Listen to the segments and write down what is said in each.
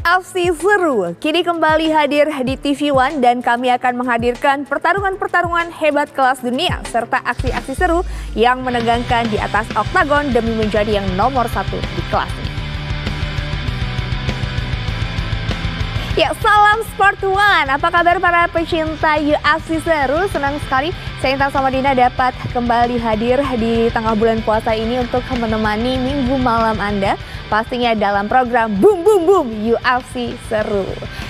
UFC seru kini kembali hadir di TV One dan kami akan menghadirkan pertarungan-pertarungan hebat kelas dunia serta aksi-aksi seru yang menegangkan di atas oktagon demi menjadi yang nomor satu di kelas ini. Ya, salam Sport One. Apa kabar para pecinta UFC seru? Senang sekali saya Intan sama Dina dapat kembali hadir di tengah bulan puasa ini untuk menemani minggu malam Anda. Pastinya dalam program Boom Boom Boom UFC seru.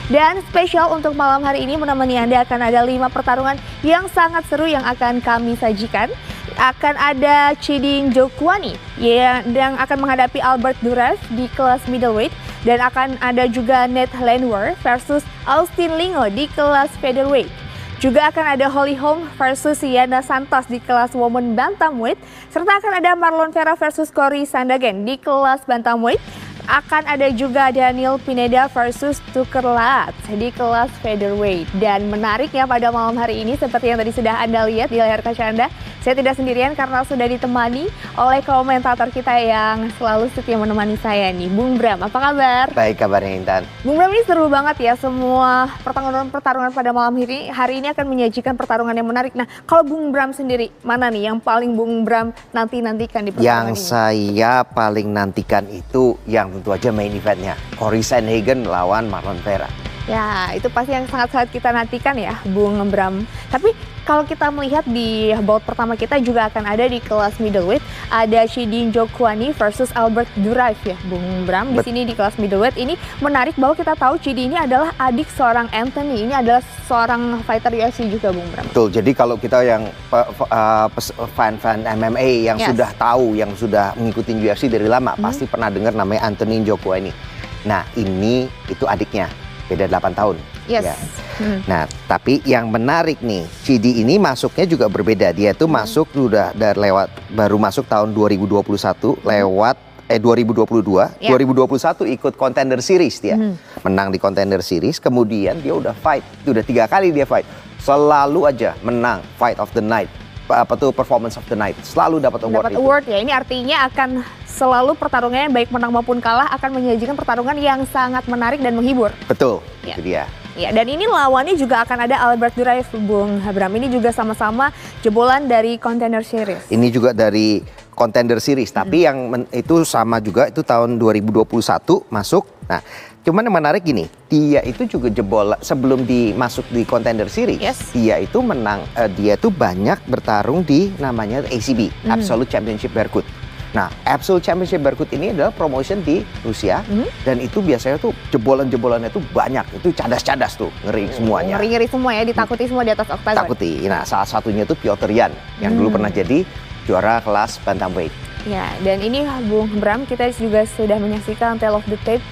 Dan spesial untuk malam hari ini menemani Anda akan ada 5 pertarungan yang sangat seru yang akan kami sajikan. Akan ada Chidi Njokuani yang akan menghadapi Albert Duraev di kelas middleweight. Dan akan ada juga Nate Landwehr versus Austin Lingo di kelas featherweight. Juga akan ada Holly Holm versus Yana Santos di kelas women bantamweight. Serta akan ada Marlon Vera versus Cory Sandhagen di kelas bantamweight. Akan ada juga Daniel Pineda versus Tucker Latz di kelas featherweight. Dan menariknya pada malam hari ini seperti yang tadi sudah Anda lihat di layar kaca Anda, saya tidak sendirian karena sudah ditemani oleh komentator kita yang selalu setia menemani saya nih, Bung Bram. Apa kabar? Baik kabarnya Intan. Bung Bram, ini seru banget ya, semua pertarungan pada malam hari ini akan menyajikan pertarungan yang menarik. Nah, kalau Bung Bram sendiri, mana nih yang paling Bung Bram nantikan di pertarungan yang ini? Saya paling nantikan itu yang tentu aja main eventnya, Cory Sandhagen lawan Marlon Vera. Ya, itu pasti yang sangat-sangat kita nantikan ya, Bung Bram. Tapi kalau kita melihat di bout pertama kita juga akan ada di kelas middleweight, ada Chidi Njokuani versus Albert Duraev ya, Bung Bram. Di sini di kelas middleweight ini menarik bahwa kita tahu Chidi ini adalah adik seorang Anthony. Ini adalah seorang fighter UFC juga, Bung Bram. Betul. Jadi kalau kita yang fan-fan MMA yang sudah tahu, yang sudah mengikuti UFC dari lama, pasti pernah dengar namanya Anthony Njokuani. Nah, ini itu adiknya. Beda 8 tahun. Yes. Ya. Nah, tapi yang menarik nih, Chidi ini masuknya juga berbeda. Dia tuh masuk baru masuk tahun 2021 lewat 2022. 2021 ikut Contender Series dia. Menang di Contender Series, kemudian dia udah fight. Udah 3 kali dia fight. Selalu aja menang Fight of the Night. Performance of the Night. Selalu dapat award. Dapat award ya. Ini artinya akan selalu pertarungannya baik menang maupun kalah akan menyajikan pertarungan yang sangat menarik dan menghibur. Betul, itu dia. Ya, dan ini lawannya juga akan ada Albert Duraev, Bung Bram. Ini juga sama-sama jebolan dari Contender Series. Ini juga dari Contender Series, tapi yang itu sama juga, itu tahun 2021 masuk. Nah, cuman yang menarik gini, dia itu juga jebol sebelum masuk di Contender Series. Dia itu menang, dia itu banyak bertarung di namanya ACB, Absolute Championship Berkut. Nah, Absolute Championship Berkut ini adalah promotion di Rusia, dan itu biasanya tuh jebolan-jebolannya tuh banyak, itu cadas-cadas tuh, ngeri semuanya. Ngeri-ngeri semua ya, ditakuti semua di atas oktagon. Takuti. Nah, salah satunya tuh Piotr Yan, yang dulu pernah jadi juara kelas bantamweight. Ya, dan ini Bung Bram, kita juga sudah menyaksikan Tale of the Tape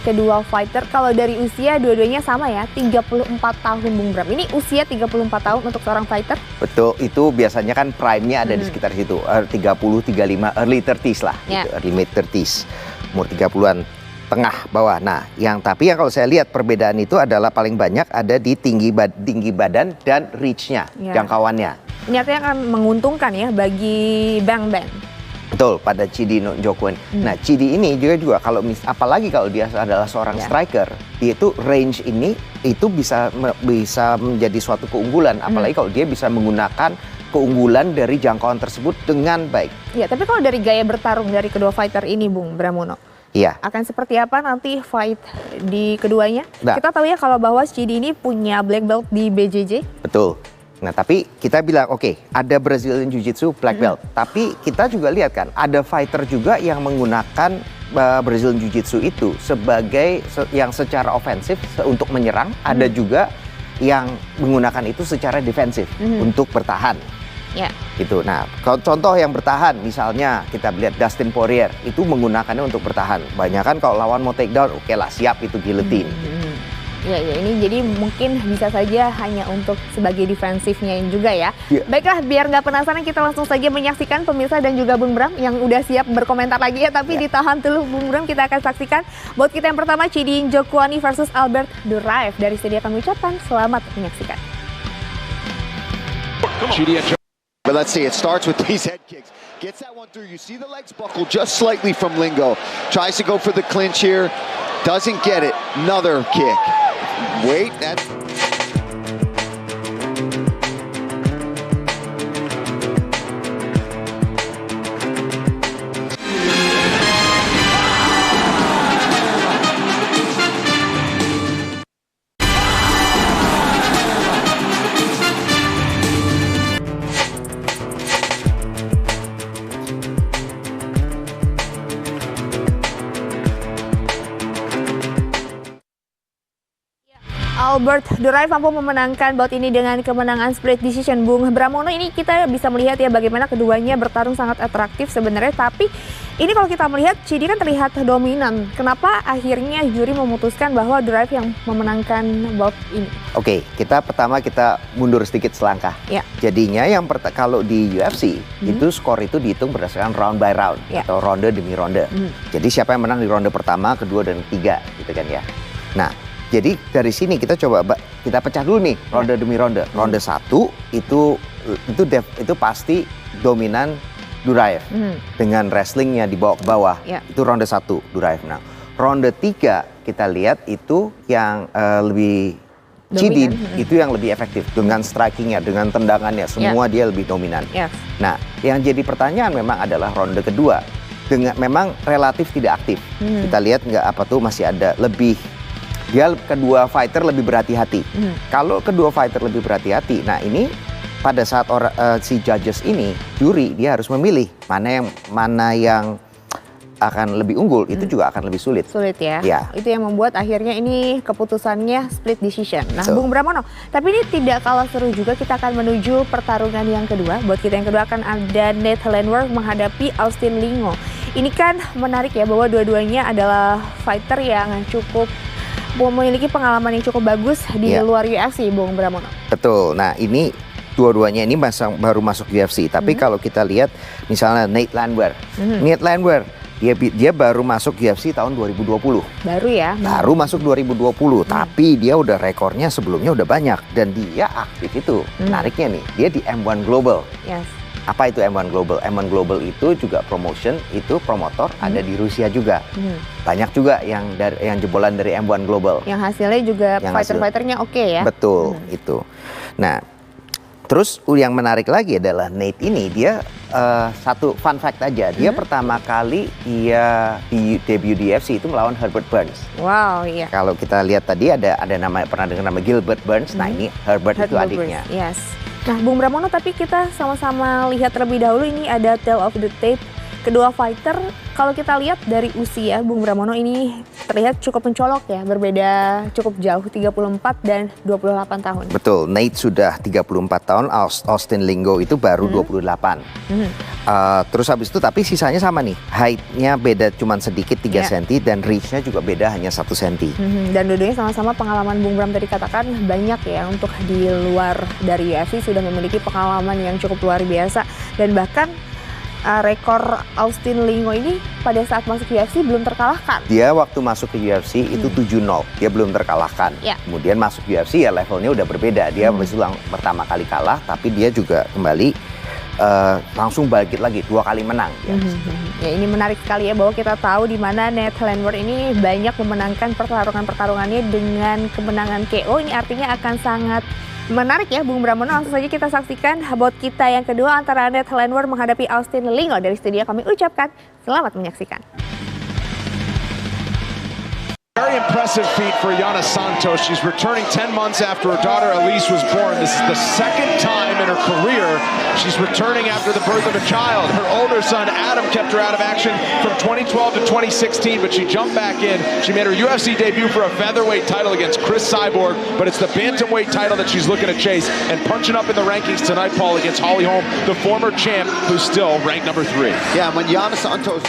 kedua fighter. Kalau dari usia dua-duanya sama ya, 34 tahun Bung Bram. Ini usia 34 tahun untuk seorang fighter? Betul, itu biasanya kan prime-nya ada di sekitar situ, 30, 35, early 30s lah, gitu, early mid 30s, umur 30-an tengah bawah. Nah, tapi yang kalau saya lihat perbedaan itu adalah paling banyak ada di tinggi badan dan reach-nya, jangkauannya. Ini artinya akan menguntungkan ya bagi Bang Ben. Betul, pada Chidi Njokuani. Nah, Chidi ini juga kalau apalagi kalau dia adalah seorang striker, dia itu range ini itu bisa menjadi suatu keunggulan, apalagi kalau dia bisa menggunakan keunggulan dari jangkauan tersebut dengan baik. Ya, tapi kalau dari gaya bertarung dari kedua fighter ini, Bung Bramono, akan seperti apa nanti fight di keduanya? Nah, kita tahu ya kalau bahwa Chidi ini punya black belt di BJJ. Betul. Nah, tapi kita bilang ada Brazilian Jiu-Jitsu black belt. Tapi kita juga lihat kan, ada fighter juga yang menggunakan Brazilian Jiu-Jitsu itu sebagai yang secara ofensif untuk menyerang. Ada juga yang menggunakan itu secara defensif untuk bertahan. Gitu. Nah, contoh yang bertahan, misalnya kita lihat Dustin Poirier itu menggunakannya untuk bertahan. Banyak kan kalau lawan mau take down, lah siap itu guillotine. Ya, ini jadi mungkin bisa saja hanya untuk sebagai defensifnya juga ya. Baiklah, biar nggak penasaran kita langsung saja menyaksikan pemirsa dan juga Bung Bram yang udah siap berkomentar lagi ya. Tapi ditahan dulu Bung Bram, kita akan saksikan bout kita yang pertama, Chidi Njokuani versus Albert Duraev. Dari sini kami ucapkan selamat menyaksikan. But let's see, it starts with these head kicks. Gets that one through. You see the legs buckle just slightly from Lingo. Tries to go for the clinch here. Doesn't get it. Another kick. Wait, that. Albert Duraev mampu memenangkan bout ini dengan kemenangan split decision. Bung Bramono, ini kita bisa melihat ya bagaimana keduanya bertarung sangat atraktif sebenarnya. Tapi ini kalau kita melihat Chidi kan terlihat dominan. Kenapa akhirnya juri memutuskan bahwa Duraev yang memenangkan bout ini? Oke, pertama kita mundur sedikit selangkah. Ya. Jadinya yang kalau di UFC itu skor itu dihitung berdasarkan round by round atau ronde demi ronde. Jadi siapa yang menang di ronde pertama, kedua dan ketiga gitu kan ya. Nah, jadi dari sini kita coba kita pecah dulu nih ronde demi ronde. Ronde 1 itu pasti dominan Duraev dengan wrestlingnya dibawa ke bawah. Itu ronde 1 Duraev menang. Ronde 3 kita lihat itu yang lebih Chidi itu yang lebih efektif dengan strikingnya, dengan tendangannya, semua dia lebih dominan. Nah, yang jadi pertanyaan memang adalah ronde kedua dengan memang relatif tidak aktif. Kita lihat masih ada lebih. Dia kedua fighter lebih berhati-hati. Kalau kedua fighter lebih berhati-hati, nah ini pada saat si judges ini, juri dia harus memilih mana yang akan lebih unggul, itu juga akan lebih sulit. Sulit ya? Itu yang membuat akhirnya ini keputusannya split decision. Nah, Bung Bramono, tapi ini tidak kalah seru juga, kita akan menuju pertarungan yang kedua. Buat kita yang kedua akan ada Nate Landwehr menghadapi Austin Lingo. Ini kan menarik ya bahwa dua-duanya adalah fighter yang cukup memiliki pengalaman yang cukup bagus di luar UFC, Bung Bramono. Betul. Nah, ini dua-duanya ini baru masuk UFC. Tapi kalau kita lihat misalnya Nate Landwehr. Nate Landwehr dia baru masuk UFC tahun 2020. Baru ya? Baru masuk 2020. Tapi dia udah rekornya sebelumnya udah banyak. Dan dia aktif itu. Menariknya nih, dia di M1 Global. Apa itu M1 Global? M1 Global itu juga promotion, itu promotor ada di Rusia juga. Banyak juga yang jebolan dari M1 Global. Yang hasilnya juga fighter-fighternya oke ya? Betul, itu. Nah, terus yang menarik lagi adalah Nate ini, dia satu fun fact aja. Dia pertama kali dia di debut di UFC itu melawan Herbert Burns. Wow, iya. Kalau kita lihat tadi ada nama, pernah dengar nama Gilbert Burns. Nah, ini Herbert itu adiknya. Yes. Nah, Bung Bramono, tapi kita sama-sama lihat terlebih dahulu ini ada tale of the tape. Kedua fighter, kalau kita lihat dari usia, Bung Bramono ini terlihat cukup mencolok ya, berbeda cukup jauh, 34 dan 28 tahun. Betul, Nate sudah 34 tahun, Austin Lingo itu baru 28. Terus habis itu tapi sisanya sama nih, height-nya beda cuma sedikit 3 cm dan reach-nya juga beda hanya 1 cm. Dan dua-duanya sama-sama pengalaman Bung Bram tadi katakan banyak ya untuk di luar dari UFC, sudah memiliki pengalaman yang cukup luar biasa. Dan bahkan rekor Austin Lingo ini pada saat masuk UFC belum terkalahkan. Dia waktu masuk ke UFC itu 7-0, dia belum terkalahkan. Kemudian masuk UFC ya levelnya udah berbeda. Dia pertama kali kalah, tapi dia juga kembali langsung bangkit lagi, 2 kali menang. Ya, ini menarik sekali ya bahwa kita tahu di mana Nate Landwehr ini banyak memenangkan pertarungannya dengan kemenangan KO. Ini artinya akan sangat menarik ya, Bung Bramono. Langsung saja kita saksikan bout kita yang kedua antara Nate Landwehr menghadapi Austin Lingo. Dari studio kami ucapkan selamat menyaksikan. Very impressive feat for Yana Santos. She's returning 10 months after her daughter Elise was born. This is the second time in her career she's returning after the birth of a child. Her older son Adam kept her out of action from 2012 to 2016, but she jumped back in. She made her UFC debut for a featherweight title against Chris Cyborg, but it's the bantamweight title that she's looking to chase, and punching up in the rankings tonight, Paul, against Holly Holm, the former champ, who's still ranked number 3. Yeah, when Yana Santos...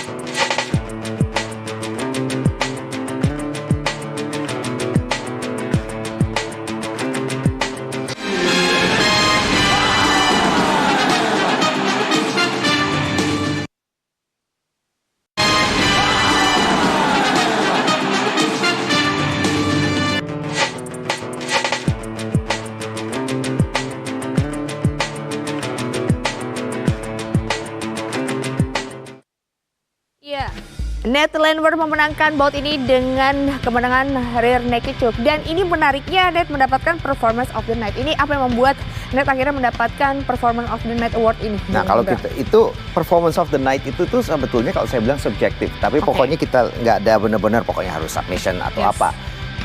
Ned Landwehr memenangkan bout ini dengan kemenangan rear naked choke. Dan ini menariknya Ned mendapatkan performance of the night. Ini apa yang membuat Ned akhirnya mendapatkan performance of the night award ini? Nah kalau kita itu performance of the night itu tuh sebetulnya kalau saya bilang subjektif. Tapi pokoknya kita nggak ada benar-benar pokoknya harus submission atau apa.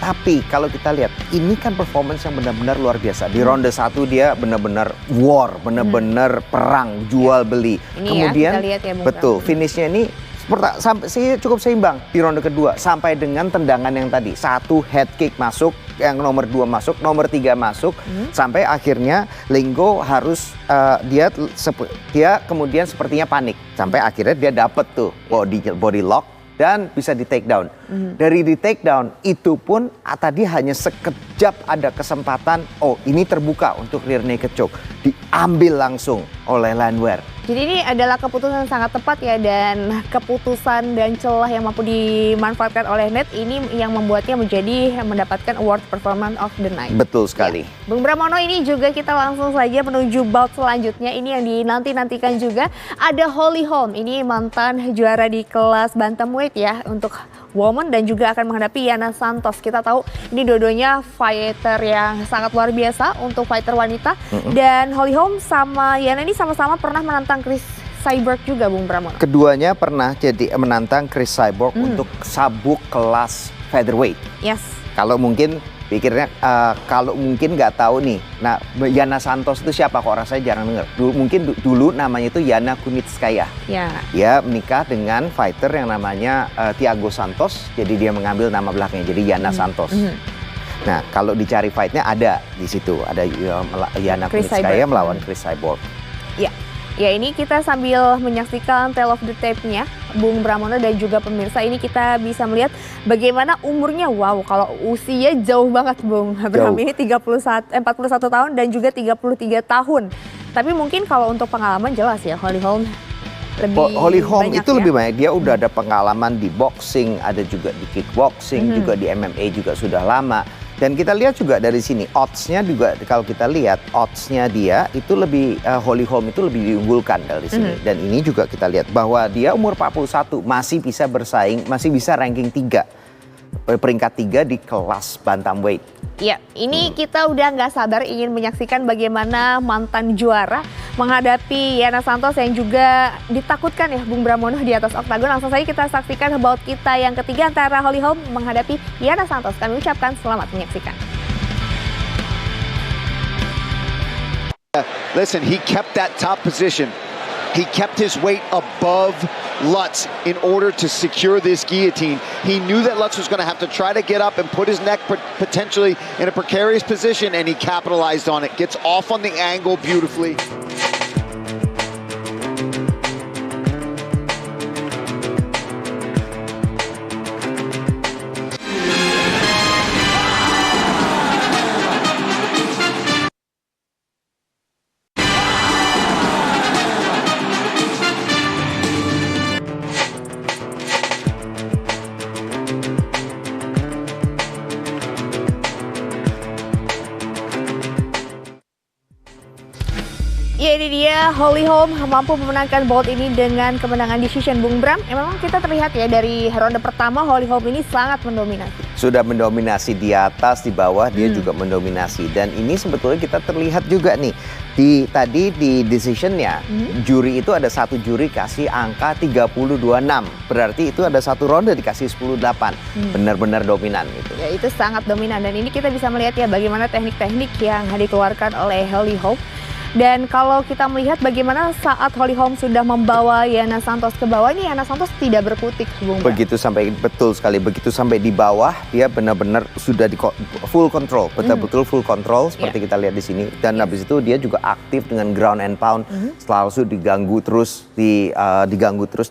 Tapi kalau kita lihat ini kan performance yang benar-benar luar biasa. Di ronde 1 dia benar-benar war, benar-benar perang, jual beli. Ini kemudian ya, kita lihat ya, Bung betul finishnya ini sampai cukup seimbang di ronde kedua sampai dengan tendangan yang tadi. 1 head kick masuk, yang nomor 2 masuk, nomor 3 masuk, sampai akhirnya Linggo harus dia kemudian sepertinya panik sampai akhirnya dia dapat tuh body lock dan bisa di take down. Dari di take down itu pun tadi hanya sekejap ada kesempatan, ini terbuka untuk rear naked choke, diambil langsung oleh Landwehr. Jadi ini adalah keputusan yang sangat tepat ya, dan keputusan dan celah yang mampu dimanfaatkan oleh Ned ini yang membuatnya mendapatkan award performance of the night. Betul sekali. Ya. Bung Pramono, ini juga kita langsung saja menuju bout selanjutnya. Ini yang dinanti-nantikan juga, ada Holly Holm. Ini mantan juara di kelas bantamweight ya untuk woman dan juga akan menghadapi Yana Santos. Kita tahu ini dua-duanya fighter yang sangat luar biasa untuk fighter wanita. Dan Holly Holm sama Yana ini sama-sama pernah menantang Chris Cyborg juga, Bung Pramono. Keduanya pernah menantang Chris Cyborg untuk sabuk kelas featherweight. Yes. Kalau mungkin pikirnya kalau mungkin nggak tahu nih, nah Yana Santos itu siapa, kok rasanya jarang dengar. Mungkin dulu namanya itu Yana Kunitskaya. Ya. Dia menikah dengan fighter yang namanya Thiago Santos, jadi dia mengambil nama belakangnya jadi Yana Santos. Nah kalau dicari fightnya ada di situ, ada Yana Kunitskaya melawan Chris Cyborg. Ya ini kita sambil menyaksikan tale of the tape-nya, Bung Pramono dan juga pemirsa, ini kita bisa melihat bagaimana umurnya. Wow, kalau usia jauh banget Bung Abraham, ini 41 tahun dan juga 33 tahun. Tapi mungkin kalau untuk pengalaman jelas ya Holly Holm Holly Holm itu ya? lebih banyak, dia udah ada pengalaman di boxing, ada juga di kickboxing, juga di MMA juga sudah lama. Dan kita lihat juga dari sini odds-nya juga, kalau kita lihat odds-nya dia itu lebih Holly Holm itu lebih diunggulkan dari sini. Dan ini juga kita lihat bahwa dia umur 41 masih bisa bersaing, masih bisa ranking 3, peringkat 3 di kelas bantamweight. Ya, ini kita udah nggak sabar ingin menyaksikan bagaimana mantan juara menghadapi Yana Santos yang juga ditakutkan ya Bung Pramono di atas oktagon. Langsung saja kita saksikan bout kita yang ketiga antara Holly Holm menghadapi Yana Santos. Kami ucapkan selamat menyaksikan. Listen, he kept that top position. He kept his weight above Lutz in order to secure this guillotine. He knew that Lutz was going to have to try to get up and put his neck potentially in a precarious position, and he capitalized on it. Gets off on the angle beautifully. Ya ini dia, Holly Holm mampu memenangkan bout ini dengan kemenangan decision, Bung Bram. Memang kita terlihat ya dari ronde pertama Holly Holm ini sangat mendominasi. Sudah mendominasi di atas, di bawah dia juga mendominasi. Dan ini sebetulnya kita terlihat juga nih tadi di decisionnya, juri itu ada satu juri kasih angka 30-26. Berarti itu ada satu ronde dikasih 10-8. Benar-benar dominan itu. Ya itu sangat dominan, dan ini kita bisa melihat ya bagaimana teknik-teknik yang dikeluarkan oleh Holly Holm. Dan kalau kita melihat bagaimana saat Holly Holm sudah membawa Yana Santos ke bawah, ini Yana Santos tidak berkutik, Bung. Begitu sampai, betul sekali, begitu sampai di bawah dia benar-benar sudah di full control, betul-betul full control seperti kita lihat di sini. Dan habis itu dia juga aktif dengan ground and pound, selalu diganggu terus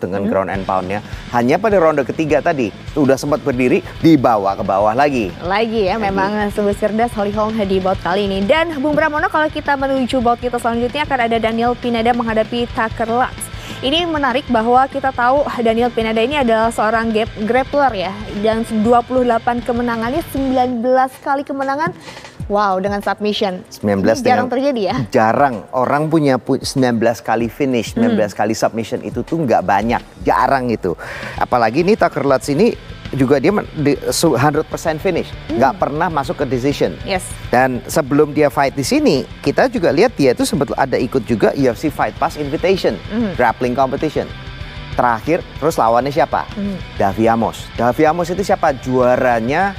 dengan ground and poundnya. Hanya pada ronde ketiga tadi sudah sempat berdiri, dibawa ke bawah lagi. Ya, memang sungguh cerdas Holly Holm di bout kali ini. Dan Bung Pramono, kalau kita menuju bout kita selanjutnya akan ada Daniel Pineda menghadapi Tucker Lux. Ini menarik bahwa kita tahu Daniel Pineda ini adalah seorang grappler ya, dan 28 kemenangannya, 19 kali kemenangan Wow, dengan submission. 19 Ini jarang dengan- terjadi ya. Jarang. Orang punya 19 kali finish, 19 kali submission itu tuh nggak banyak. Jarang itu. Apalagi ini Tucker Lutz ini juga dia 100% finish. Nggak pernah masuk ke decision. Yes. Dan sebelum dia fight di sini, kita juga lihat dia itu sebetulnya ada ikut juga UFC Fight Pass Invitation, grappling competition. Terakhir, terus lawannya siapa? Davy Amos. Davy Amos itu siapa? Juaranya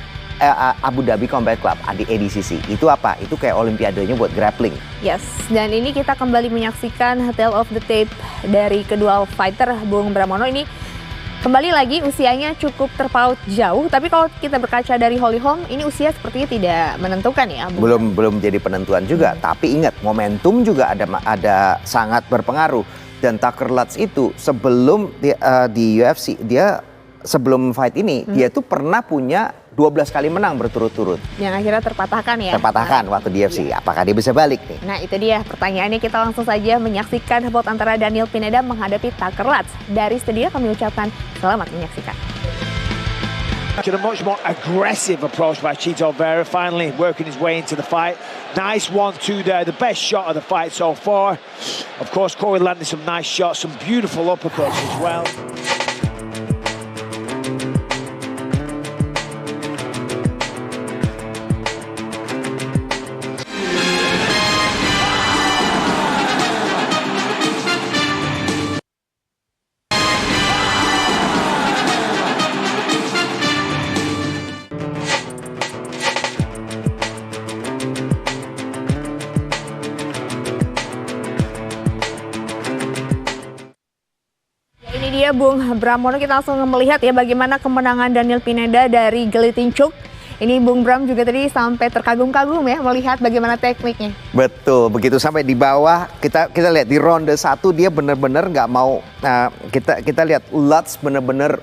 Abu Dhabi Combat Club di ADCC. Itu apa? Itu kayak olimpiadenya buat grappling. Yes, dan ini kita kembali menyaksikan tale of the tape dari kedua fighter. Bung Bramono ini kembali lagi usianya cukup terpaut jauh, tapi kalau kita berkaca dari Holly Holm, ini usia sepertinya tidak menentukan ya. Bung. Belum jadi penentuan juga. Tapi ingat, momentum juga ada sangat berpengaruh. Dan Tucker Lutz itu sebelum di UFC, dia sebelum fight ini, dia tuh pernah punya 12 kali menang berturut-turut. Yang akhirnya terpatahkan ya. Terpatahkan waktu di UFC. Apakah dia bisa balik nih? Nah itu dia pertanyaannya, kita langsung saja menyaksikan bout antara Daniel Pineda menghadapi Tucker Lutz. Dari studio kami ucapkan selamat menyaksikan. A much more aggressive approach by Chito Vera, finally working his way into the fight. Nice 1-2 there, the best shot of the fight so far. Of course, Corey landed some nice shots, some beautiful uppercuts as well. Ini dia Bung Bramono, kita langsung melihat ya bagaimana kemenangan Daniel Pineda dari Gletinchuk. Ini Bung Bram juga tadi sampai terkagum-kagum ya melihat bagaimana tekniknya. Betul, begitu sampai di bawah kita lihat di ronde 1 dia benar-benar nggak mau, kita lihat Lutz benar-benar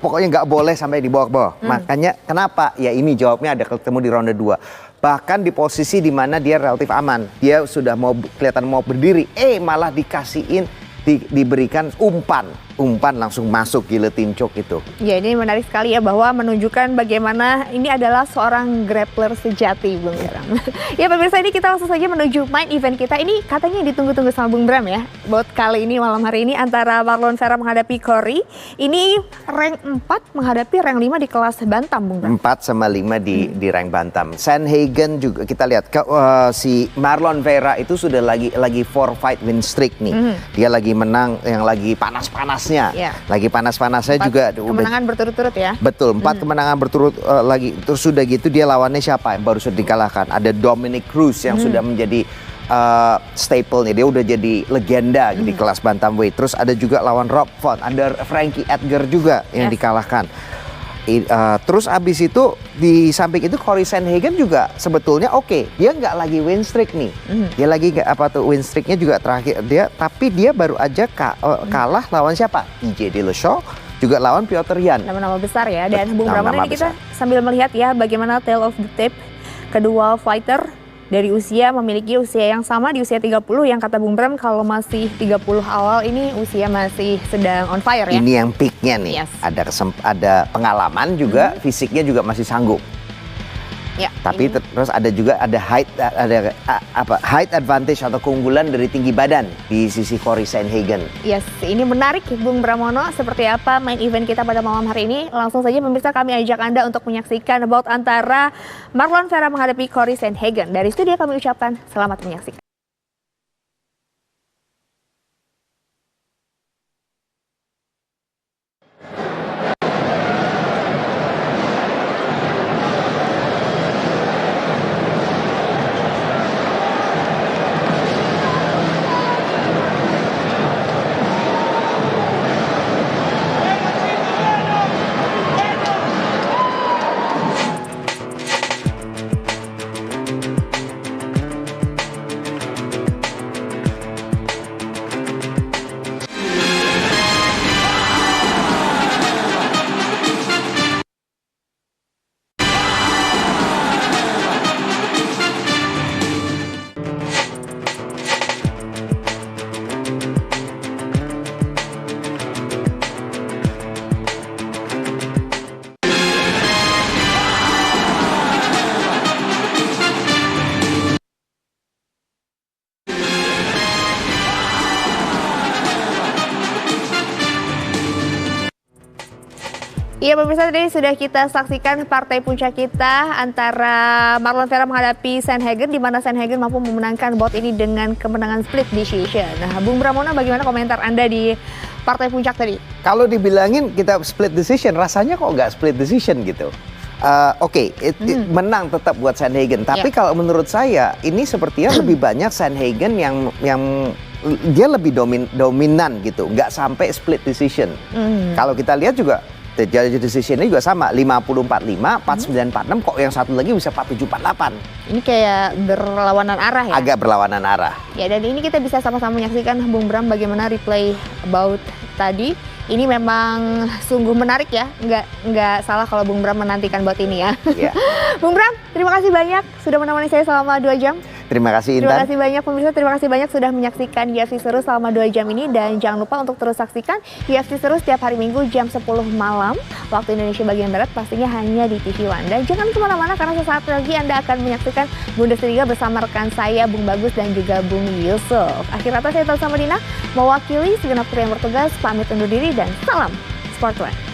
pokoknya nggak boleh sampai di bawah-bawah. Makanya kenapa? Ya ini jawabnya ada ketemu di ronde 2. Bahkan di posisi di mana dia relatif aman, dia sudah mau kelihatan mau berdiri, malah dikasihin diberikan umpan langsung masuk guillotine choke itu. Ya ini menarik sekali ya bahwa menunjukkan bagaimana ini adalah seorang grappler sejati Bung Bram. Ya pemirsa, ini kita langsung saja menuju main event kita. Ini katanya ditunggu-tunggu sama Bung Bram ya. Bout kali ini malam hari ini antara Marlon Vera menghadapi Corey. Ini rank 4 menghadapi rank 5 di kelas bantam Bung Bram. 4 sama 5 di rank bantam. Sandhagen juga kita lihat si Marlon Vera itu sudah lagi 4 fight win streak nih. Dia lagi menang yang lagi panas-panasnya. Ya. Lagi panas-panasnya juga. Kemenangan berturut-turut ya. Betul, 4 kemenangan berturut lagi. Terus sudah gitu dia lawannya siapa yang baru sudah dikalahkan? Ada Dominic Cruz yang sudah menjadi staple-nya. Dia udah jadi legenda di kelas bantamweight. Terus ada juga lawan Rob Font, ada Frankie Edgar juga yang dikalahkan. Terus abis itu di samping itu Corey Sandhagen juga sebetulnya oke. Dia nggak lagi win streak nih. Dia lagi win streaknya juga terakhir dia, tapi dia baru aja kalah lawan siapa? TJ Dillashaw, juga lawan Piotr Yan. Nama-nama besar ya. Dan Bung Nama-nama Bramono ini kita besar. sambil melihat ya bagaimana tale of the tape kedua fighter dari usia memiliki usia yang sama di usia 30, yang kata Bung Bram kalau masih 30 awal ini usia masih sedang on fire ya. Ini yang peaknya nih. Yes. Ada pengalaman juga, fisiknya juga masih sanggup. Ya, Tapi ini. terus ada juga height advantage atau keunggulan dari tinggi badan di sisi Corey Sandhagen. Yes, ini menarik Bung Bramono. Seperti apa main event kita pada malam hari ini? Langsung saja pemirsa kami ajak Anda untuk menyaksikan bout antara Marlon Vera menghadapi Corey Sandhagen. Dari studio kami ucapkan selamat menyaksikan. Iya pemirsa, tadi sudah kita saksikan partai puncak kita antara Marlon Vera menghadapi Sandhagen, di mana Sandhagen mampu memenangkan bout ini dengan kemenangan split decision. Nah, Bung Pramona, bagaimana komentar Anda di partai puncak tadi? Kalau dibilangin kita split decision, rasanya kok nggak split decision gitu. Menang tetap buat Sandhagen. Tapi kalau menurut saya ini sepertinya lebih banyak Sandhagen yang dia lebih dominan gitu, nggak sampai split decision. Kalau kita lihat juga judge decision-nya juga sama, 50-45, 49-46, kok yang satu lagi bisa 47-48. Ini kayak berlawanan arah ya? Agak berlawanan arah. Ya, dan ini kita bisa sama-sama menyaksikan Bung Bram bagaimana replay bout tadi. Ini memang sungguh menarik ya, nggak salah kalau Bung Bram menantikan bout ini ya. Yeah. Bung Bram, terima kasih banyak sudah menemani saya selama 2 jam. Terima kasih Intan. Terima kasih banyak pemirsa, terima kasih banyak sudah menyaksikan UFC Seru selama 2 jam ini. Dan jangan lupa untuk terus saksikan UFC Seru setiap hari Minggu jam 10 malam waktu Indonesia bagian Barat, pastinya hanya di TV One. Dan jangan kemana-mana karena sesaat lagi Anda akan menyaksikan Bundesliga bersama rekan saya Bung Bagus dan juga Bung Yusuf. Akhir kata saya Intan Samadina mewakili segenap kru yang bertugas, pamit undur diri dan salam Sport One.